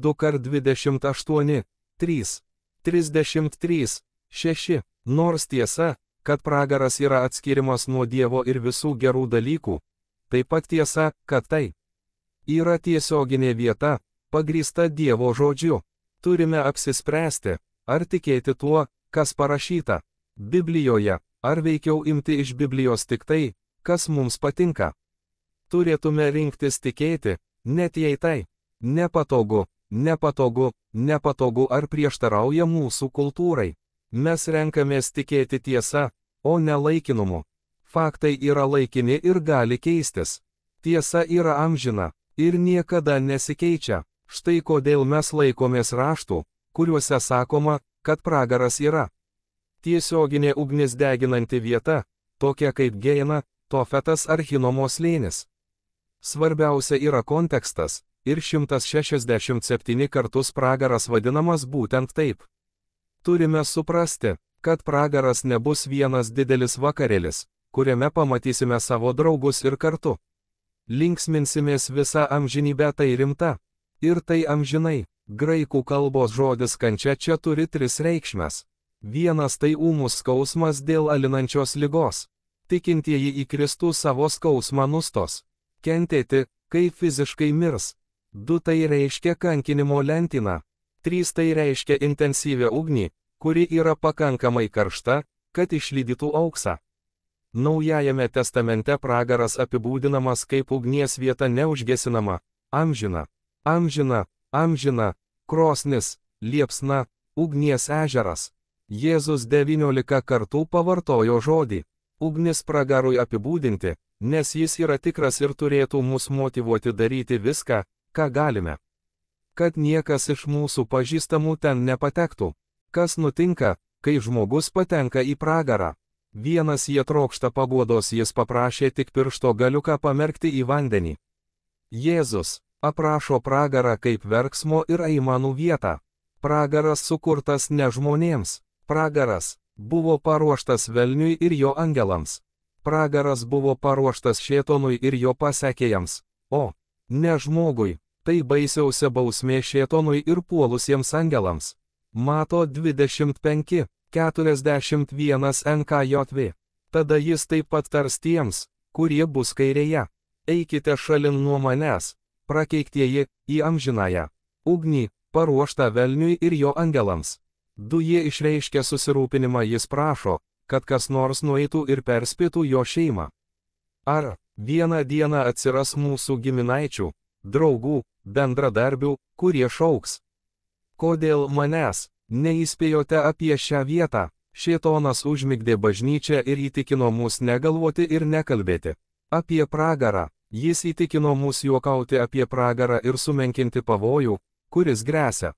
2 kart 28, 3, 33, 6. Nors tiesa, kad pragaras yra atskirimas nuo Dievo ir visų gerų dalykų, taip pat tiesa, kad tai yra tiesioginė vieta, pagrįsta Dievo žodžiu. Turime apsispręsti, ar tikėti tuo, kas parašyta Biblijoje, ar veikiau imti iš Biblijos tik tai, kas mums patinka. Turėtume rinktis tikėti, net jei tai nepatogu ar prieštarauja mūsų kultūrai. Mes renkamės tikėti tiesa, o ne laikinumu. Faktai yra laikini ir gali keistis. Tiesa yra amžina ir niekada nesikeičia. Štai kodėl mes laikomės raštų, kuriuose sakoma, kad pragaras yra tiesioginė ugnis deginanti vieta, tokia kaip Geina, Tofetas ar Hinomo slėnis. Svarbiausia yra kontekstas, ir 167 kartus pragaras vadinamas būtent taip. Turime suprasti, kad pragaras nebus vienas didelis vakarėlis, kuriame pamatysime savo draugus ir kartu linksminsimės visą amžinybę. Tai rimta. Ir tai amžinai. Graikų kalbos žodis kančia čia turi 3 reikšmes. Vienas tai ūmus skausmas dėl alinančios ligos. Tikintieji į Kristų savo skausmą nustos kentėti, kai fiziškai mirs. 2 tai reiškia kankinimo lentyną. 3 tai reiškia intensyvią ugnį, kuri yra pakankamai karšta, kad išlydytų auksą. Naujajame testamente pragaras apibūdinamas kaip ugnies vieta neužgesinama, amžina, krosnis, liepsna, ugnies ežeras. Jėzus 19 kartų pavartojo žodį ugnis pragarui apibūdinti, nes jis yra tikras ir turėtų mus motyvuoti daryti viską, ką galime, kad niekas iš mūsų pažįstamų ten nepatektų. Kas nutinka, kai žmogus patenka į pragarą? Vienas jie trokšta paguodos, jis paprašė tik piršto galiuką pamerkti į vandenį. Jėzus aprašo pragarą kaip verksmo ir aimanų vietą. Pragaras sukurtas ne žmonėms. Pragaras buvo paruoštas velniui ir jo angelams. Pragaras buvo paruoštas šėtonui ir jo pasekėjams, o ne žmogui. Tai baisiausia bausmė šėtonui ir puolusiems angelams. Mato 25, 41 NKJV. Tada jis taip pat tars tiems, kurie bus kairėje. Eikite šalin nuo manęs, prakeiktieji, į amžinąją ugnį, paruoštą velniui ir jo angelams. 2 jie išreiškia susirūpinimą, jis prašo, kad kas nors nueitų ir perspėtų jo šeimą. Ar vieną dieną atsiras mūsų giminaičių, draugų, bendradarbių, kurie šauks: kodėl manęs neįspėjote apie šią vietą? Šėtonas užmigdė bažnyčią ir įtikino mus negalvoti ir nekalbėti apie pragarą. Jis įtikino mus juokauti apie pragarą ir sumenkinti pavojų, kuris gresia.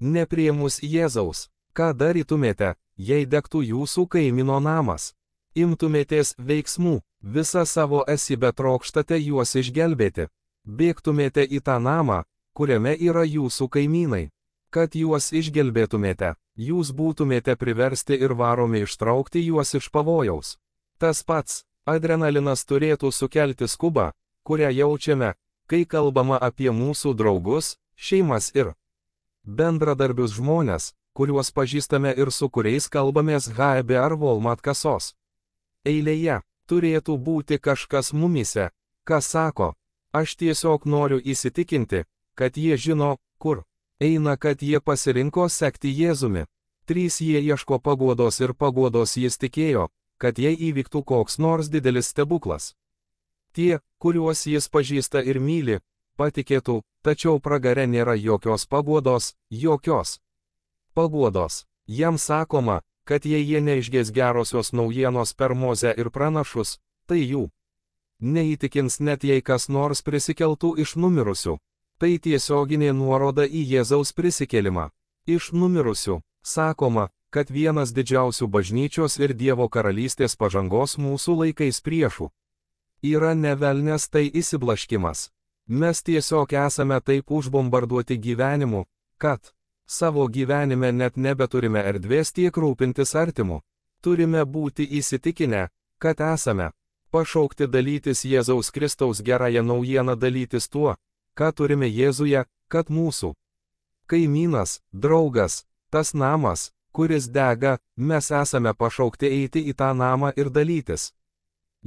Nepriėmus Jėzaus, ką darytumėte, jei degtų jūsų kaimyno namas? Imtumėtės veiksmų, visą savo esybę trokštate juos išgelbėti. Bėgtumėte į tą namą, kuriame yra jūsų kaimynai. Kad juos išgelbėtumėte, jūs būtumėte priversti ir varomi ištraukti juos iš pavojaus. Tas pats adrenalinas turėtų sukelti skubą, kurią jaučiame, kai kalbama apie mūsų draugus, šeimas ir bendradarbius žmonės, kuriuos pažįstame ir su kuriais kalbamės HB ar Walmart kasos eilėje. Turėtų būti kažkas mumyse, kas sako: aš tiesiog noriu įsitikinti, kad jie žino, kur eina, kad jie pasirinko sekti Jėzumi. 3 jie ieško paguodos ir paguodos jis tikėjo, kad jei įvyktų koks nors didelis stebuklas, tie, kuriuos jis pažįsta ir myli, patikėtų, tačiau pragare nėra jokios paguodos, jokios paguodos. Jam sakoma, kad jei jie neišgės gerosios naujienos per Mozę ir pranašus, tai jų neįtikins net jei kas nors prisikeltų iš numirusių. Tai tiesioginė nuoroda į Jėzaus prisikėlimą iš numirusių. Sakoma, kad vienas didžiausių bažnyčios ir Dievo karalystės pažangos mūsų laikais priešų yra ne velnias, tai įsiblaškimas. Mes tiesiog esame taip užbombarduoti gyvenimu, kad savo gyvenime net nebeturime erdvės tiek rūpintis artimu. Turime būti įsitikinę, kad esame pašaukti dalytis Jėzaus Kristaus gerąją naujieną, dalytis tuo, ką turime Jėzuje, kad mūsų kaimynas, draugas, tas namas, kuris dega, mes esame pašaukti eiti į tą namą ir dalytis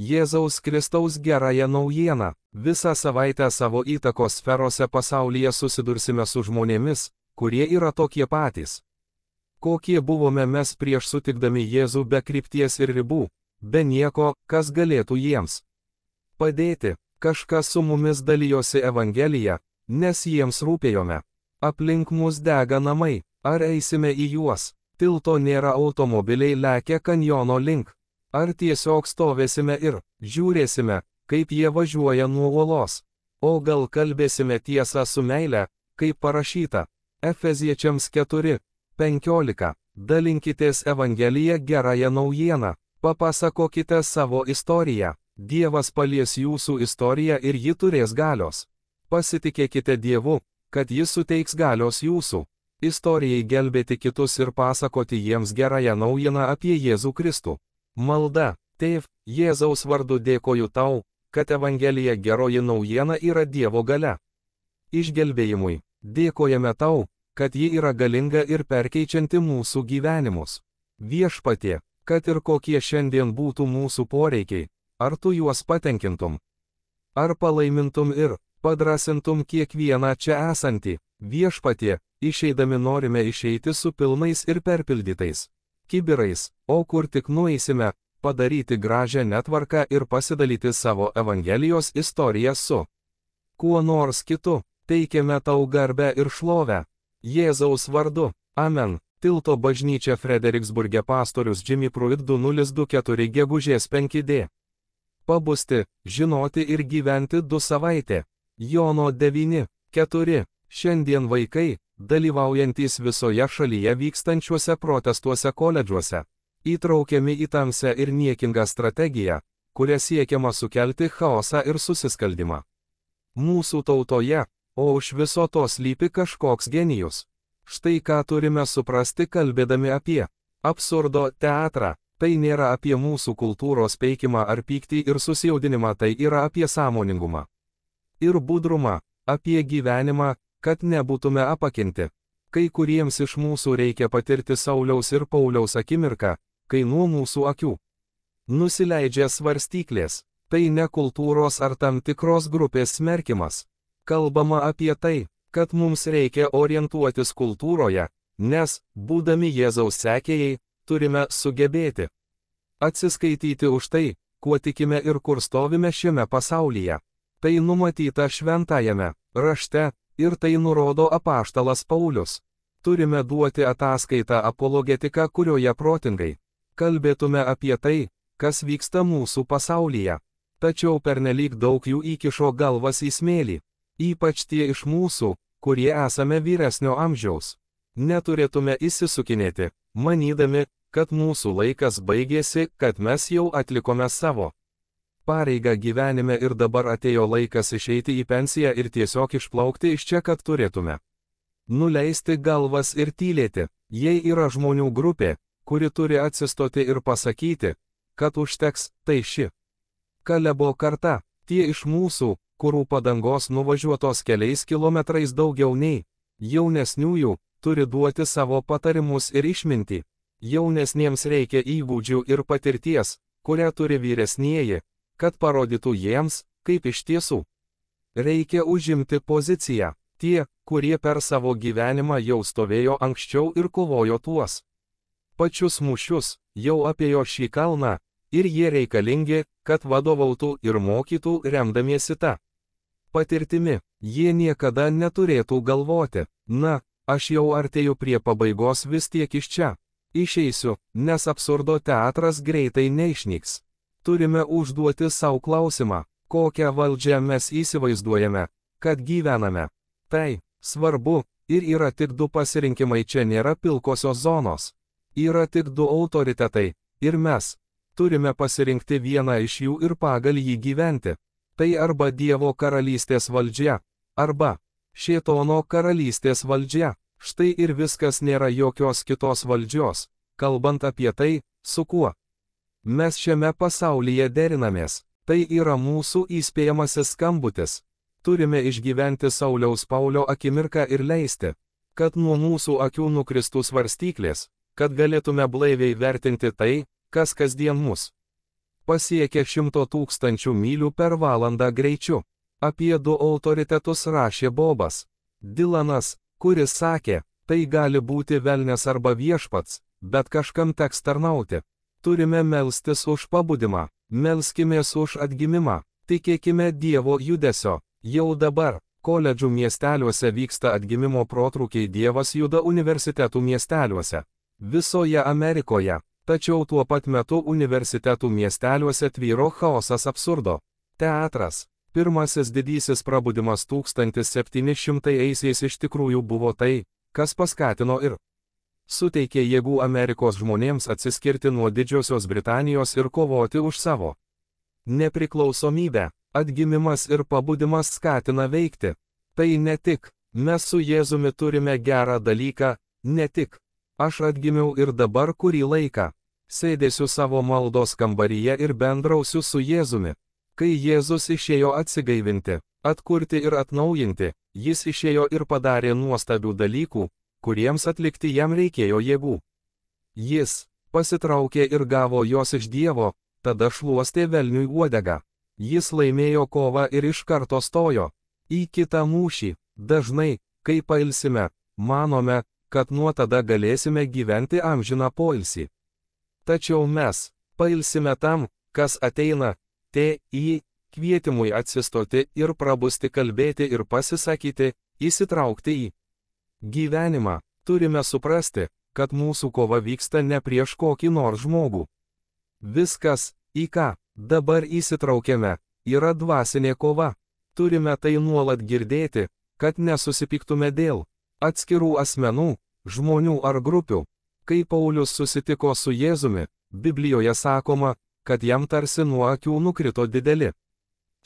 Jėzaus Kristaus gerąją naujieną. Visą savaitę savo įtakos sferose pasaulyje susidursime su žmonėmis, kurie yra tokie patys. Kokie buvome mes prieš sutikdami Jėzų be krypties ir ribų, be nieko, kas galėtų jiems padėti. Kažkas su mumis dalijosi Evangeliją, nes jiems rūpėjome. Aplink mus dega namai, ar eisime į juos? Tilto nėra, automobiliai lekia kanjono link. Ar tiesiog stovėsime ir žiūrėsime, kaip jie važiuoja nuo uolos? O gal kalbėsime tiesą su meile, kaip parašyta Efeziečiams 4:15. Dalinkitės Evangeliją gerąją naujieną, papasakokite savo istoriją. Dievas palies jūsų istoriją ir ji turės galios. Pasitikėkite Dievu, kad jis suteiks galios jūsų istorijai gelbėti kitus ir pasakoti jiems gerąją naujieną apie Jėzų Kristų. Malda. Tėv, Jėzaus vardu dėkoju tau, kad Evangelija geroji naujiena yra Dievo galia išgelbėjimui. Dėkojame tau, kad ji yra galinga ir perkeičianti mūsų gyvenimus. Viešpatie, kad ir kokie šiandien būtų mūsų poreikiai, ar tu juos patenkintum? Ar palaimintum ir padrasintum kiekvieną čia esantį? Viešpatie, išeidami norime išeiti su pilnais ir perpildytais kibirais, o kur tik nueisime, padaryti gražią netvarką ir pasidalyti savo Evangelijos istoriją su kuo nors kitu. Teikiame tau garbę ir šlovę. Jėzaus vardu. Amen. Tilto bažnyčia Frederiksburge, pastorius Jimmy Pruitt 2024 gegužės 5d. Pabusti, žinoti ir gyventi 2 savaitė. Jono 9:4. Šiandien vaikai, dalyvaujantys visoje šalyje vykstančiuose protestuose koledžuose, įtraukiami į tamsią ir niekingą strategiją, kuria siekiama sukelti chaosą ir susiskaldimą mūsų tautoje, o už viso to slypi kažkoks genijus. Štai ką turime suprasti kalbėdami apie absurdo teatrą. Tai nėra apie mūsų kultūros peikimą ar pyktį ir susijaudinimą, tai yra apie sąmoningumą ir budrumą, apie gyvenimą, kad nebūtume apakinti. Kai kuriems iš mūsų reikia patirti Sauliaus ir Pauliaus akimirką, kai nuo mūsų akių nusileidžia svarstyklės. Tai ne kultūros ar tam tikros grupės smerkimas. Kalbama apie tai, kad mums reikia orientuotis kultūroje, nes, būdami Jėzaus sekėjai, turime sugebėti atsiskaityti už tai, kuo tikime ir kur stovime šiame pasaulyje. Tai numatyta šventajame rašte, ir tai nurodo apaštalas Paulius. Turime duoti ataskaitą apologetiką, kurioje protingai kalbėtume apie tai, kas vyksta mūsų pasaulyje. Tačiau pernelyg daug jų įkišo galvas į smėlį. Ypač tie iš mūsų, kurie esame vyresnio amžiaus. Neturėtume įsisukinėti, manydami, kad mūsų laikas baigėsi, kad mes jau atlikome savo pareigą gyvenime ir dabar atėjo laikas išeiti į pensiją ir tiesiog išplaukti iš čia, kad turėtume nuleisti galvas ir tylėti. Jei yra žmonių grupė, kuri turi atsistoti ir pasakyti, kad užteks, tai ši Kalebo karta, tie iš mūsų, kurių padangos nuvažiuotos keliais kilometrais daugiau nei jaunesniųjų, turi duoti savo patarimus ir išmintį. Jaunesniems reikia įgūdžių ir patirties, kurią turi vyresnieji, kad parodytų jiems, kaip iš tiesų reikia užimti poziciją. Tie, kurie per savo gyvenimą jau stovėjo anksčiau ir kovojo tuos pačius mūšius, jau apėjo šį kalną, ir jie reikalingi, kad vadovautų ir mokytų remdamiesi tą patirtimi. Jie niekada neturėtų galvoti, na, aš jau artėju prie pabaigos, vis tiek iš čia išeisiu, nes absurdo teatras greitai neišnyks. Turime užduoti savo klausimą, kokią valdžią mes įsivaizduojame, kad gyvename. Tai svarbu, ir yra tik 2 pasirinkimai, čia nėra pilkosios zonos. Yra tik 2 autoritetai, ir mes turime pasirinkti vieną iš jų ir pagal jį gyventi. Tai arba Dievo karalystės valdžia, arba šėtono karalystės valdžia. Štai ir viskas, nėra jokios kitos valdžios, kalbant apie tai, su kuo mes šiame pasaulyje derinamės. Tai yra mūsų įspėjamasis skambutis. Turime išgyventi Sauliaus Paulio akimirką ir leisti, kad nuo mūsų akių nukristų svarstyklės, kad galėtume blaiviai vertinti tai, kas kasdien mus pasiekia 100 000 mylių per valandą greičiu. Apie du autoritetus rašė Bobas Dylanas, kuris sakė, tai gali būti velnias arba viešpats, bet kažkam teks tarnauti. Turime melstis už pabudimą, melskimės už atgimimą, tikėkime Dievo judesio. Jau dabar, koledžų miesteliuose vyksta atgimimo protrūkiai, Dievas juda universitetų miesteliuose. Visoje Amerikoje, tačiau tuo pat metu universitetų miesteliuose tvyro chaosas absurdo. Teatras. Pirmasis didysis prabudimas 1700-aisiais iš tikrųjų buvo tai, kas paskatino ir suteikė jėgų Amerikos žmonėms atsiskirti nuo Didžiosios Britanijos ir kovoti už savo nepriklausomybę. Atgimimas ir pabudimas skatina veikti. Tai ne tik, mes su Jėzumi turime gerą dalyką, ne tik, aš atgimiau ir dabar kurį laiką sėdėsiu savo maldos kambaryje ir bendrausiu su Jėzumi. Kai Jėzus išėjo atsigaivinti, atkurti ir atnaujinti, jis išėjo ir padarė nuostabių dalykų, kuriems atlikti jam reikėjo jėgų. Jis pasitraukė ir gavo jos iš Dievo, tada šluostė velniui uodegą. Jis laimėjo kovą ir iš karto stojo į kitą mūšį. Dažnai, kai pailsime, manome, kad nuo tada galėsime gyventi amžiną poilsį. Tačiau mes pailsime tam, kas ateina, į kvietimui atsistoti ir prabusti, kalbėti ir pasisakyti, įsitraukti į gyvenimą. Turime suprasti, kad mūsų kova vyksta ne prieš kokį nors žmogų. Viskas, į ką dabar įsitraukėme, yra dvasinė kova. Turime tai nuolat girdėti, kad nesusipyktume dėl atskirų asmenų, žmonių ar grupių. Kai Paulius susitiko su Jėzumi, Biblijoje sakoma, kad jam tarsi nuo akių nukrito dideli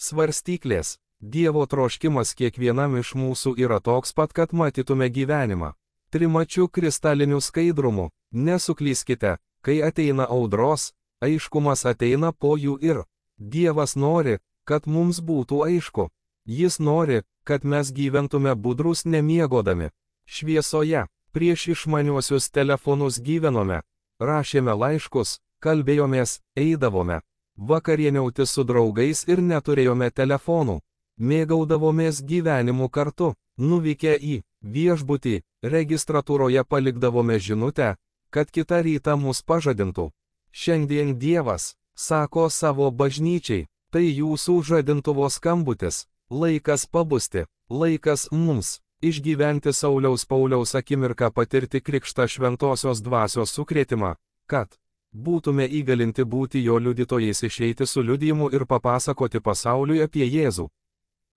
svarstyklės. Dievo troškimas kiekvienam iš mūsų yra toks pat, kad matytume gyvenimą trimačiu kristaliniu skaidrumu. Nesuklyskite, kai ateina audros, aiškumas ateina po jų ir Dievas nori, kad mums būtų aišku. Jis nori, kad mes gyventume budrus nemiegodami. Šviesoje, prieš išmaniuosius telefonus gyvenome, rašėme laiškus, kalbėjomės, eidavome vakarieniauti su draugais ir neturėjome telefonų. Mėgaudavomės gyvenimu kartu, nuvykę į viešbutį, registratūroje palikdavome žinutę, kad kitą rytą mus pažadintų. Šiandien Dievas sako savo bažnyčiai, tai jūsų žadintuvo skambutis, laikas pabusti, laikas mums išgyventi Sauliaus Pauliaus akimirką, patirti krikštą šventosios dvasios sukrėtimą, kad būtume įgalinti būti jo liudytojais, išeiti su liudijimu ir papasakoti pasauliui apie Jėzų.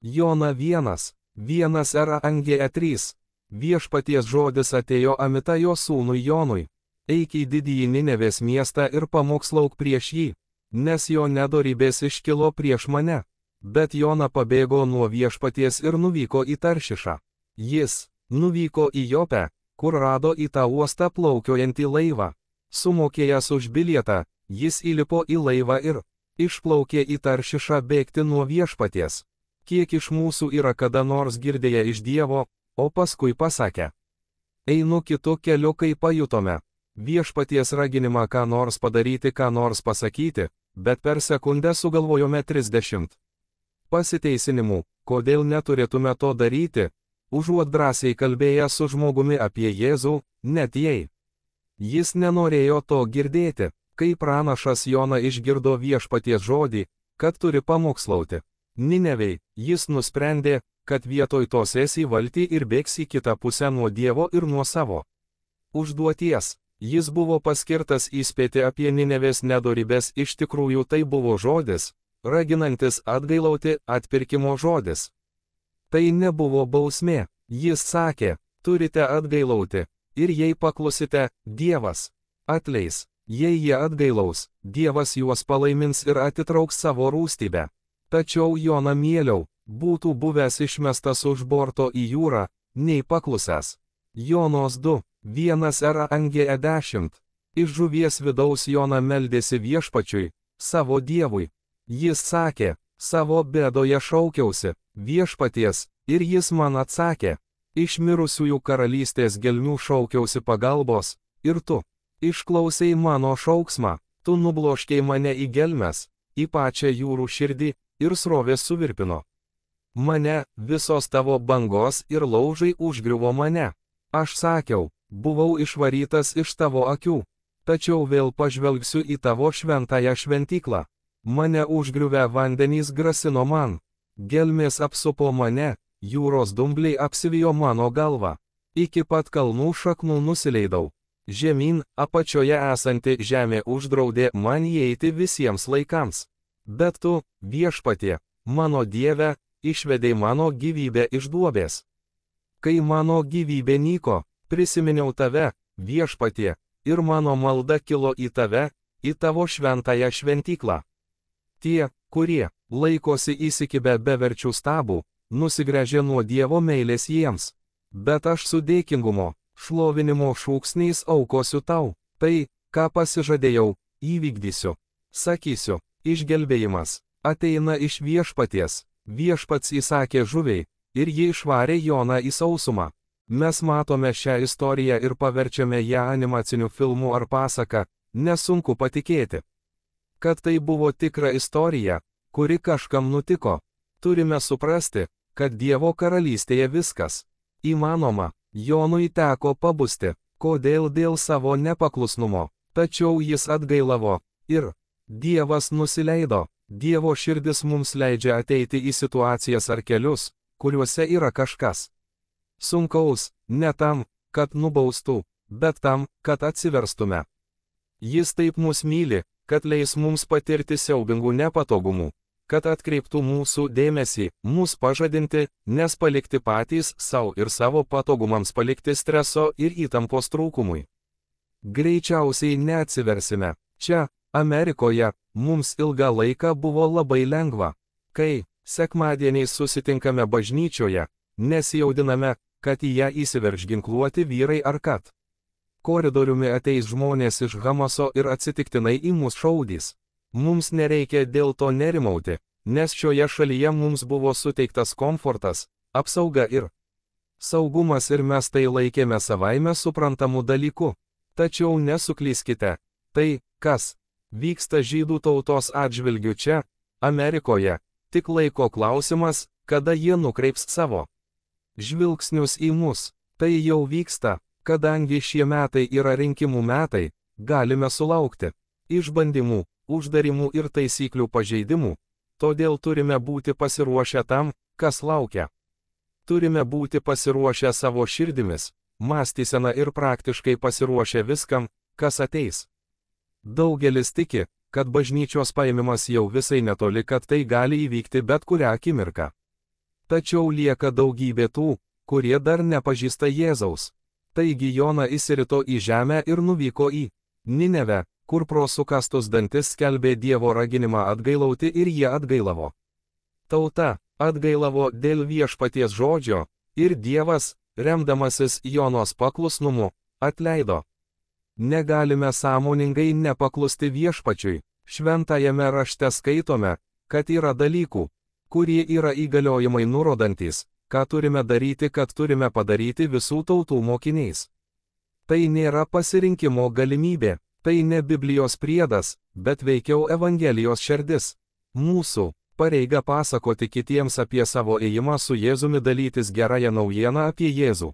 Jona 1:1-3. Viešpaties žodis atėjo Amitajo sūnui Jonui. Eik į didįjį Ninevės miestą ir pamokslauk prieš jį, nes jo nedorybės iškilo prieš mane. Bet Jona pabėgo nuo viešpaties ir nuvyko į Taršišą. Jis nuvyko į Jopę, kur rado į tą uostą plaukiojantį laivą. Sumokėjęs už bilietą, jis įlipo į laivą ir išplaukė į Taršišą bėgti nuo viešpaties. Kiek iš mūsų yra kada nors girdėję iš Dievo, o paskui pasakę: einu kitu keliu, kai pajutome viešpaties raginimą ką nors padaryti, ką nors pasakyti, bet per sekundę sugalvojome 30 pasiteisinimų, kodėl neturėtume to daryti, užuot drąsiai kalbėję su žmogumi apie Jėzų, net jei jis nenorėjo to girdėti. Kai pranašas Jona išgirdo viešpaties žodį, kad turi pamokslauti Ninevei, jis nusprendė, kad vietoj to sės į valtį ir bėgs į kitą pusę nuo Dievo ir nuo savo užduoties. Jis buvo paskirtas įspėti apie Ninevės nedorybės, iš tikrųjų tai buvo žodis, raginantis atgailauti, atpirkimo žodis. Tai nebuvo bausmė, jis sakė, turite atgailauti, ir jei paklusite, Dievas atleis. Jei jie atgailaus, Dievas juos palaimins ir atitrauks savo rūstybę. Tačiau Jona mieliau būtų buvęs išmestas už borto į jūrą, nei paklusęs. Jonos 2:1-10. Iš žuvies vidaus Jona meldėsi viešpačiui, savo Dievui. Jis sakė, savo bėdoje šaukiausi viešpaties, ir jis man atsakė. Iš mirusiųjų karalystės gelmių šaukiausi pagalbos, ir tu išklausei mano šauksmą, tu nubloškei mane į gelmes, į pačią jūrų širdį, ir srovės suvirpino mane, visos tavo bangos ir laužai užgriuvo mane. Aš sakiau, buvau išvarytas iš tavo akių, tačiau vėl pažvelgsiu į tavo šventąją šventyklą. Mane užgriuvę vandenys grasino man, gelmės apsupo mane, jūros dumbliai apsivijo mano galvą. Iki pat kalnų šaknų nusileidau. Žemyn, apačioje esanti žemė uždraudė man įeiti visiems laikams. Bet tu, viešpatie, mano Dieve, išvedei mano gyvybę iš duobės. Kai mano gyvybė nyko, prisiminiau tave, viešpatie, ir mano malda kilo į tave, į tavo šventąją šventyklą. Tie, kurie laikosi įsikibę beverčių stabų, nusigręžė nuo Dievo meilės jiems. Bet aš su dėkingumo, šlovinimo šūksniais aukosiu tau, tai, ką pasižadėjau, įvykdysiu. Sakysiu, išgelbėjimas ateina iš viešpaties, viešpats įsakė žuviai, ir ji išvarė Joną į sausumą. Mes matome šią istoriją ir paverčiame ją animaciniu filmu ar pasaka, nesunku patikėti, kad tai buvo tikra istorija, kuri kažkam nutiko. Turime suprasti, kad Dievo karalystėje viskas įmanoma. Jonui teko pabusti, kodėl dėl savo nepaklusnumo, tačiau jis atgailavo, ir Dievas nusileido. Dievo širdis mums leidžia ateiti į situacijas ar kelius, kuriuose yra kažkas sunkaus, ne tam, kad nubaustų, bet tam, kad atsiverstume. Jis taip mus myli, kad leis mums patirti siaubingų nepatogumų, kad atkreiptų mūsų dėmesį, mus pažadinti, nes palikti patys savo ir savo patogumams palikti streso ir įtampos trūkumui. Greičiausiai neatsiversime. Čia, Amerikoje, mums ilgą laiką buvo labai lengva. Kai sekmadieniais susitinkame bažnyčioje, nesijaudiname, kad į ją įsiverž ginkluoti vyrai ar kad koridoriumi ateis žmonės iš Hamaso ir atsitiktinai į mus šaudys. Mums nereikia dėl to nerimauti, nes šioje šalyje mums buvo suteiktas komfortas, apsauga ir saugumas ir mes tai laikėme savaime suprantamų dalykų. Tačiau nesuklyskite, tai, kas vyksta žydų tautos atžvilgiu čia, Amerikoje, tik laiko klausimas, kada jie nukreips savo žvilgsnius į mus. Tai jau vyksta, kadangi šie metai yra rinkimų metai, galime sulaukti išbandymų, uždarimų ir taisyklių pažeidimų, todėl turime būti pasiruošę tam, kas laukia. Turime būti pasiruošę savo širdimis, mąstysena ir praktiškai pasiruošę viskam, kas ateis. Daugelis tiki, kad bažnyčios paėmimas jau visai netoli, kad tai gali įvykti bet kurią akimirką. Tačiau lieka daugybė tų, kurie dar nepažįsta Jėzaus. Taigi Jona įsirito į žemę ir nuvyko į Ninevę, kur pro sukastus dantis skelbė Dievo raginimą atgailauti ir jie atgailavo. Tauta atgailavo dėl viešpaties žodžio, ir Dievas, remdamasis Jonos paklusnumu, atleido. Negalime sąmoningai nepaklusti viešpačiui. Šventajame rašte skaitome, kad yra dalykų, kurie yra įgaliojimai nurodantis, ką turime daryti, kad turime padaryti visų tautų mokiniais. Tai nėra pasirinkimo galimybė, tai ne Biblijos priedas, bet veikiau Evangelijos šerdis. Mūsų pareiga pasakoti kitiems apie savo ėjimą su Jėzumi, dalytis gerąją naujieną apie Jėzų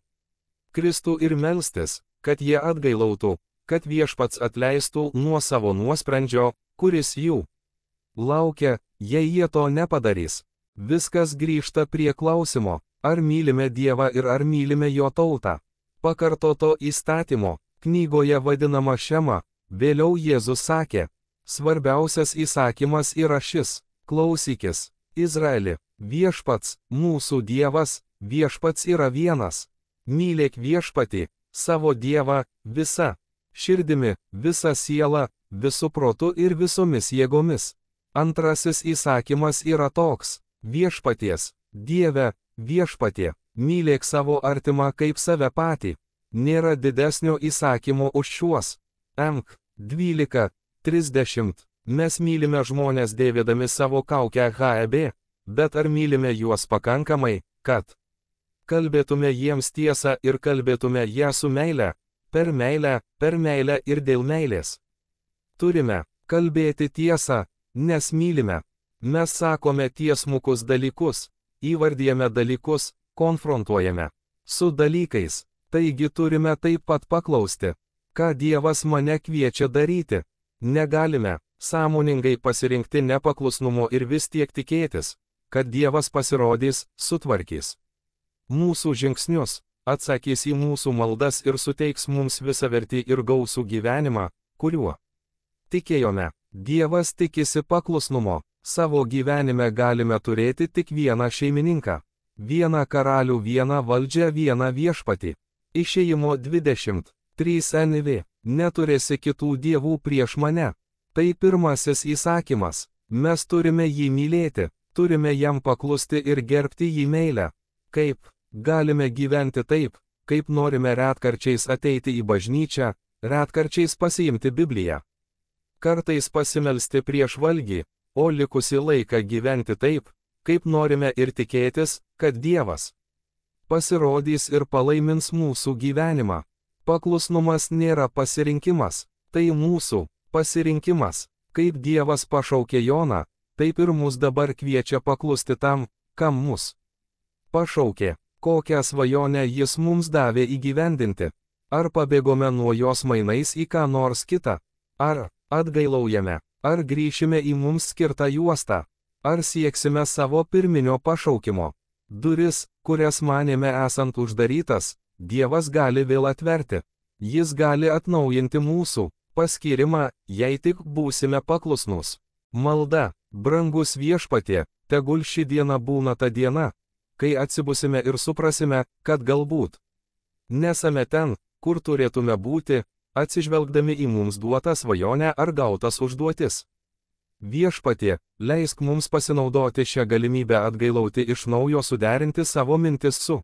Kristų ir melstis, kad jie atgailautų, kad viešpats atleistų nuo savo nuosprendžio, kuris jų laukia, jei jie to nepadarys. Viskas grįžta prie klausimo, ar mylime Dievą ir ar mylime jo tautą. Pakartoto įstatymo knygoje vadinama Šema, vėliau Jėzus sakė, svarbiausias įsakymas yra šis: klausykis, Izraeli, viešpats, mūsų Dievas, viešpats yra vienas. Mylėk viešpatį, savo Dievą, visa širdimi, visa siela, visu protu ir visomis jėgomis. Antrasis įsakymas yra toks: viešpaties, Dieve, viešpatie, mylėk savo artimą kaip save patį. Nėra didesnio įsakymo už šiuos. Mk 12:30. Mes mylime žmonės dėvėdami savo kaukę HEB, bet ar mylime juos pakankamai, kad kalbėtume jiems tiesą ir kalbėtume ją su meile, per meilę ir dėl meilės. Turime kalbėti tiesą, nes mylime. Mes sakome tiesmukus dalykus, įvardyjame dalykus, konfrontuojame su dalykais. Taigi turime taip pat paklausti, ką Dievas mane kviečia daryti. Negalime sąmoningai pasirinkti nepaklusnumo ir vis tiek tikėtis, kad Dievas pasirodys, sutvarkys mūsų žingsnius, atsakys į mūsų maldas ir suteiks mums visavertį ir gausų gyvenimą, kuriuo tikėjome. Dievas tikisi paklusnumo. Savo gyvenime galime turėti tik vieną šeimininką, vieną karalių, vieną valdžią, vieną viešpatį. Išėjimo 23 NV. Neturėsi kitų dievų prieš mane. Tai pirmasis įsakymas. Mes turime jį mylėti, turime jam paklusti ir gerbti jį meilę. Kaip galime gyventi taip, kaip norime retkarčiais ateiti į bažnyčią, retkarčiais pasiimti Bibliją. Kartais pasimelsti prieš valgį, o likusį laiką gyventi taip, kaip norime ir tikėtis, kad Dievas pasirodys ir palaimins mūsų gyvenimą. Paklusnumas nėra pasirinkimas, tai mūsų pasirinkimas. Kaip Dievas pašaukė Joną, taip ir mus dabar kviečia paklusti tam, kam mus pašaukė. Kokią svajonę jis mums davė įgyvendinti? Ar pabėgome nuo jos mainais į ką nors kitą? Ar atgailaujame? Ar grįšime į mums skirtą juostą? Ar sieksime savo pirminio pašaukimo? Duris, kurias manėme esant uždarytas, Dievas gali vėl atverti. Jis gali atnaujinti mūsų paskyrimą, jei tik būsime paklusnus. Malda, brangus viešpatie, tegul ši diena būna ta diena, kai atsibusime ir suprasime, kad galbūt nesame ten, kur turėtume būti, atsižvelgdami į mums duotą svajonę ar gautas užduotis. Viešpatie, leisk mums pasinaudoti šią galimybę atgailauti iš naujo, suderinti savo mintis su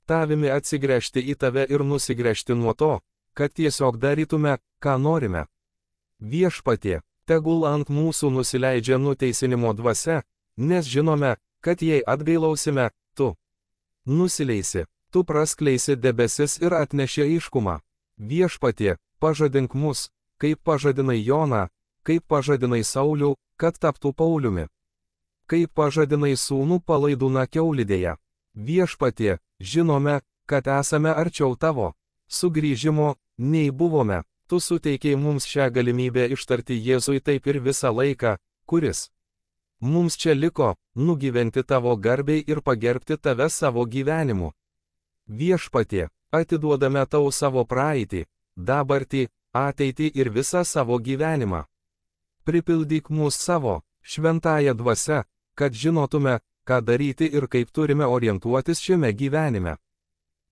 tavimi, atsigręžti į tave ir nusigręžti nuo to, kad tiesiog darytume, ką norime. Viešpatie, tegul ant mūsų nusileidžia nuteisinimo dvasia, nes žinome, kad jei atgailausime, tu nusileisi, tu praskleisi debesis ir atneši aiškumą. Viešpatie, pažadink mus, kaip pažadinai Joną, kaip pažadinai Saulių, kad taptų Pauliumi. Kaip pažadinai sūnų Palaidūną kiaulidėje. Viešpatie, žinome, kad esame arčiau tavo sugrįžimo, nei buvome. Tu suteikei mums šią galimybę ištarti Jėzui taip ir visą laiką, kuris mums čia liko, nugyventi tavo garbei ir pagerbti tave savo gyvenimu. Viešpatie, atiduodame tau savo praeitį, dabartį, ateitį ir visą savo gyvenimą. Pripildyk mus savo šventąją dvasią, kad žinotume, ką daryti ir kaip turime orientuotis šiame gyvenime.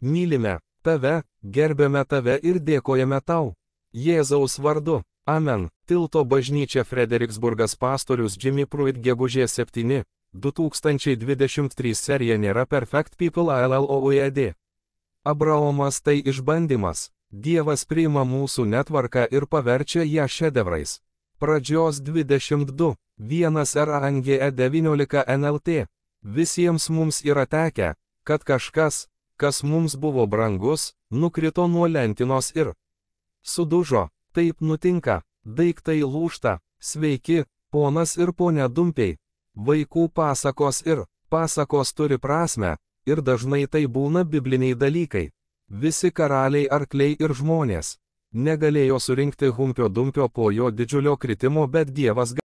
Mylime tave, gerbėme tave ir dėkojame tau. Jėzaus vardu. Amen. Tilto bažnyčia, Frederiksburgas, pastorius Jimmy Pruitt, gegužės 7, 2023 serija nėra Perfect People LLOUED. Abraomas tai išbandymas. Dievas priima mūsų netvarką ir paverčia ją šedevrais. Pradžios 22, 1 RANGE 19 NLT. Visiems mums yra tekę, kad kažkas, kas mums buvo brangus, nukrito nuo lentynos ir sudužo. Taip nutinka, daiktai lūžta. Sveiki, ponas ir ponia Dumpiai. Vaikų pasakos ir pasakos turi prasmę, ir dažnai tai būna bibliniai dalykai. Visi karaliai, arkliai ir žmonės negalėjo surinkti Humpio Dumpio po jo didžiulio kritimo, bet Dievas